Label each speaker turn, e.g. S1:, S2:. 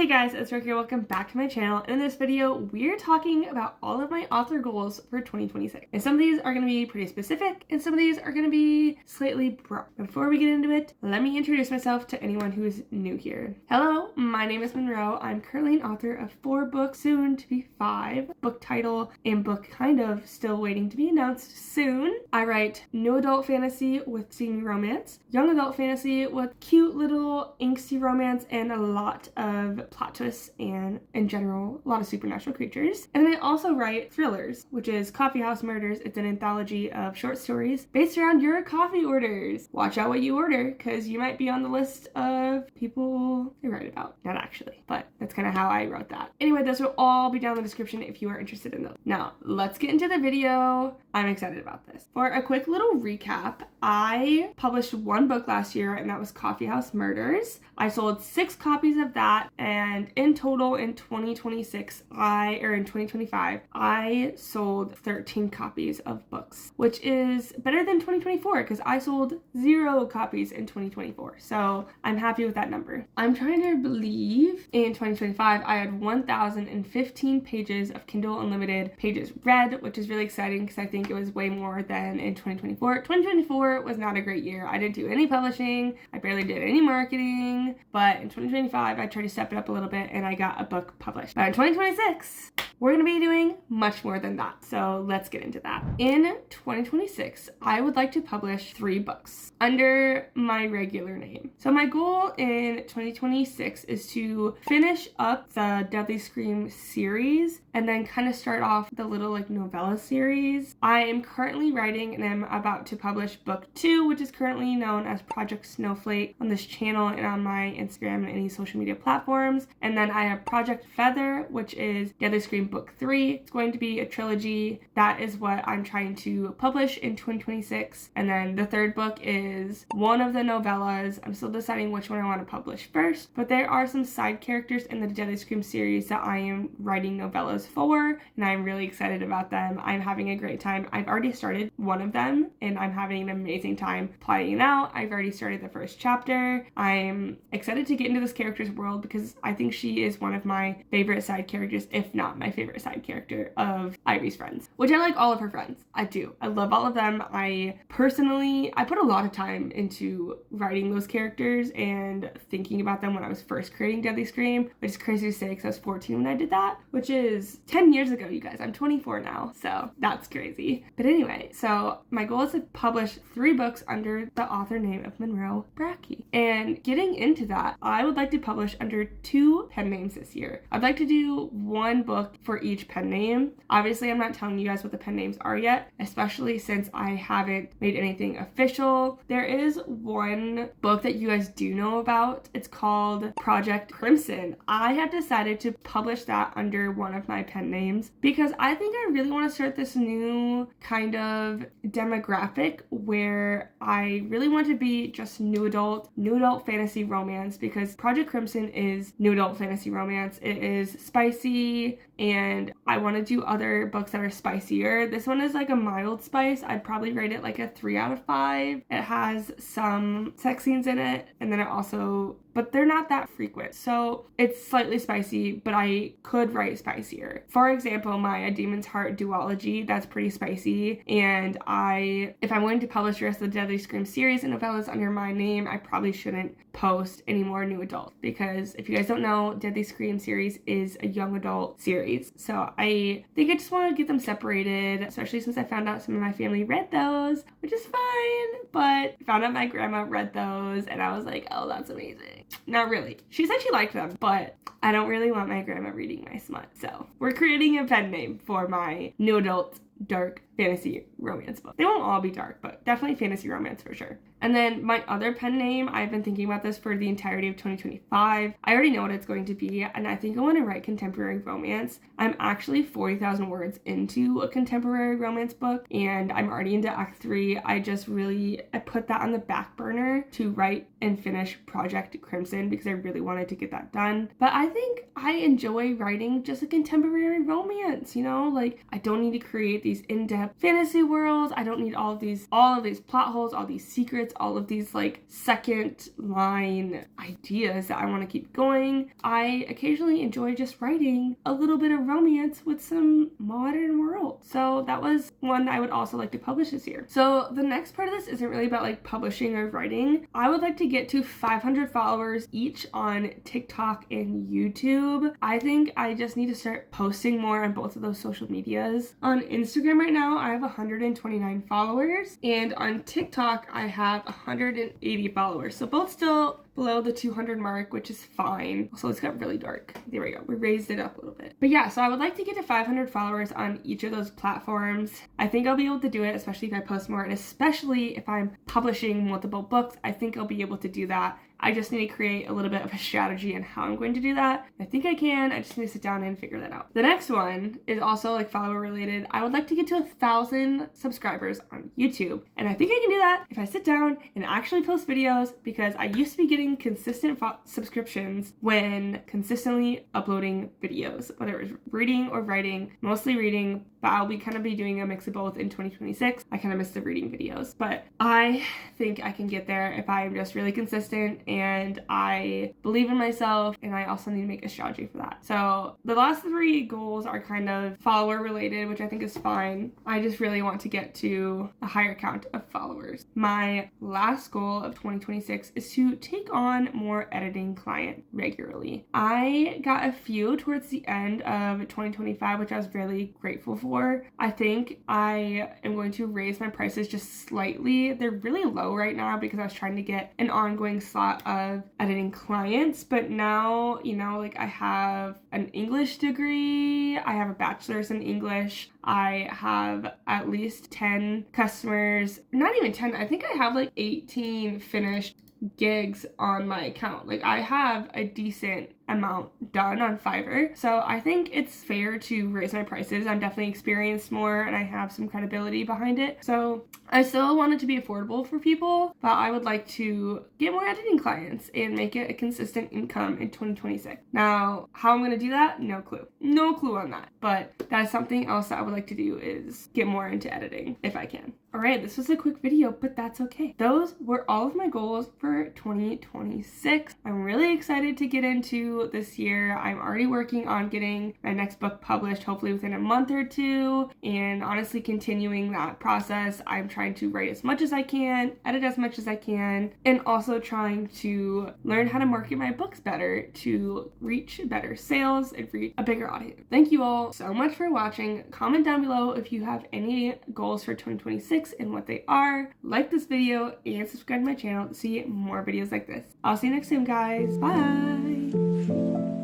S1: Hey guys, it's Ricky. Welcome back to my channel. In this video, we're talking about all of my author goals for 2026. And some of these are going to be pretty specific, and some of these are going to be slightly broad. Before we get into it, let me introduce myself to anyone who is new here. Hello, my name is Monroe. I'm currently an author of 4 books, soon to be 5. Book title and book kind of still waiting to be announced soon. I write new adult fantasy with steamy romance, young adult fantasy with cute little angsty romance, and a lot of plot twists and, in general, a lot of supernatural creatures. And then I also write thrillers, which is Coffee House Murders. It's an anthology of short stories based around your coffee orders. Watch out what you order, because you might be on the list of people I write about. Not actually, but that's kind of how I wrote that. Anyway, those will all be down in the description if you are interested in those. Now, let's get into the video. I'm excited about this. For a quick little recap, I published 1 book last year, and that was Coffee House Murders. I sold 6 copies of that, and in total in 2025, I sold 13 copies of books, which is better than 2024 because I sold 0 copies in 2024. So I'm happy with that number. I'm trying to believe in 2025, I had 1,015 pages of Kindle Unlimited pages read, which is really exciting because I think it was way more than in 2024. 2024 was not a great year. I didn't do any publishing. I barely did any marketing, but in 2025, I tried to step it up a little bit and I got a book published. But in 2026, we're going to be doing much more than that. So let's get into that. In 2026, I would like to publish 3 books under my regular name. So my goal in 2026 is to finish up the Deadly Scream series and then kind of start off the little novella series. I am currently writing and I'm about to publish book 2, which is currently known as Project Snowflake on this channel and on my Instagram and any social media platforms. And then I have Project Feather, which is Deadly Scream book 3. It's going to be a trilogy. That is what I'm trying to publish in 2026. And then the 3rd book is one of the novellas. I'm still deciding which one I want to publish first, but there are some side characters in the Deadly Scream series that I am writing novellas for, and I'm really excited about them. I'm having a great time. I've already started one of them, and I'm having an amazing time playing it out. I've already started the first chapter. I'm excited to get into this character's world because I think she is one of my favorite side characters, if not my favorite side character of Ivy's friends, which I like all of her friends. I do. I love all of them. I put a lot of time into writing those characters and thinking about them when I was first creating Deadly Scream, which is crazy to say because I was 14 when I did that, which is 10 years ago, you guys. I'm 24 now, so that's crazy. But anyway, so my goal is to publish 3 books under the author name of Monroe Brackey. And getting into that, I would like to publish under 2 pen names this year. I'd like to do 1 book for each pen name. Obviously, I'm not telling you guys what the pen names are yet, especially since I haven't made anything official. There is 1 book that you guys do know about. It's called Project Crimson. I have decided to publish that under one of my pen names because I think I really want to start this new kind of demographic where I really want to be just new adult fantasy romance, because Project Crimson is new adult fantasy romance. It is spicy, and I want to do other books that are spicier. This one is like a mild spice. I'd probably rate it like a 3 out of 5. It has some sex scenes in it, and then but they're not that frequent. So it's slightly spicy, but I could write spicier. For example, my A Demon's Heart duology, that's pretty spicy. And if I'm going to publish the rest of the Deadly Scream series and novellas under my name, I probably shouldn't post any more new adult, because if you guys don't know, Deadly Scream series is a young adult series. So I think I just want to get them separated, especially since I found out some of my family read those, which is fine. But I found out my grandma read those, and I was like, oh, that's amazing. Not really. She said she liked them, but I don't really want my grandma reading my smut. So we're creating a pen name for my new adult dark fantasy romance book. They won't all be dark, but definitely fantasy romance for sure. And then my other pen name, I've been thinking about this for the entirety of 2025. I already know what it's going to be, and I think I want to write contemporary romance. I'm actually 40,000 words into a contemporary romance book, and I'm already into Act 3. I put that on the back burner to write and finish Project Crimson because I really wanted to get that done. But I think I enjoy writing just a contemporary romance, I don't need to create these in-depth fantasy worlds. I don't need all of these plot holes, all these secrets, all of these like second line ideas that I want to keep going. I occasionally enjoy just writing a little bit of romance with some modern world. So that was one I would also like to publish this year. So the next part of this isn't really about like publishing or writing. I would like to get to 500 followers each on TikTok and YouTube. I think I just need to start posting more on both of those social medias. On Instagram right now, I have 129 followers, and on TikTok, I have 180 followers. So both still below the 200 mark, which is fine. So it's got really dark. There we go. We raised it up a little bit. But yeah, so I would like to get to 500 followers on each of those platforms. I think I'll be able to do it, especially if I post more, and especially if I'm publishing multiple books. I think I'll be able to do that. I just need to create a little bit of a strategy on how I'm going to do that. I think I can. I just need to sit down and figure that out. The next one is also like follower related. I would like to get to 1,000 subscribers on YouTube. And I think I can do that if I sit down and actually post videos, because I used to be getting consistent subscriptions when consistently uploading videos, whether it was reading or writing, mostly reading, but I'll be doing a mix of both in 2026. I kind of miss the reading videos, but I think I can get there if I'm just really consistent and I believe in myself, and I also need to make a strategy for that. So the last 3 goals are kind of follower related, which I think is fine. I just really want to get to a higher count of followers. My last goal of 2026 is to take on more editing clients regularly. I got a few towards the end of 2025, which I was really grateful for. I think I am going to raise my prices just slightly. They're really low right now because I was trying to get an ongoing slot of editing clients, but now, like I have an English degree, I have a bachelor's in English, I have at least 10 customers, not even 10, I think I have like 18 finished gigs on my account. Like I have a decent amount done on Fiverr. So I think it's fair to raise my prices. I'm definitely experienced more and I have some credibility behind it. So I still want it to be affordable for people, but I would like to get more editing clients and make it a consistent income in 2026. Now, how I'm going to do that? No clue. No clue on that. But that is something else that I would like to do, is get more into editing if I can. All right, this was a quick video, but that's okay. Those were all of my goals for 2026. I'm really excited to get into this year. I'm already working on getting my next book published, hopefully within a month or 2, and honestly continuing that process. I'm trying to write as much as I can, edit as much as I can, and also trying to learn how to market my books better to reach better sales and reach a bigger audience. Thank you all so much for watching. Comment down below if you have any goals for 2026 and what they are. Like this video and subscribe to my channel to see more videos like this. I'll see you next time, guys. Bye!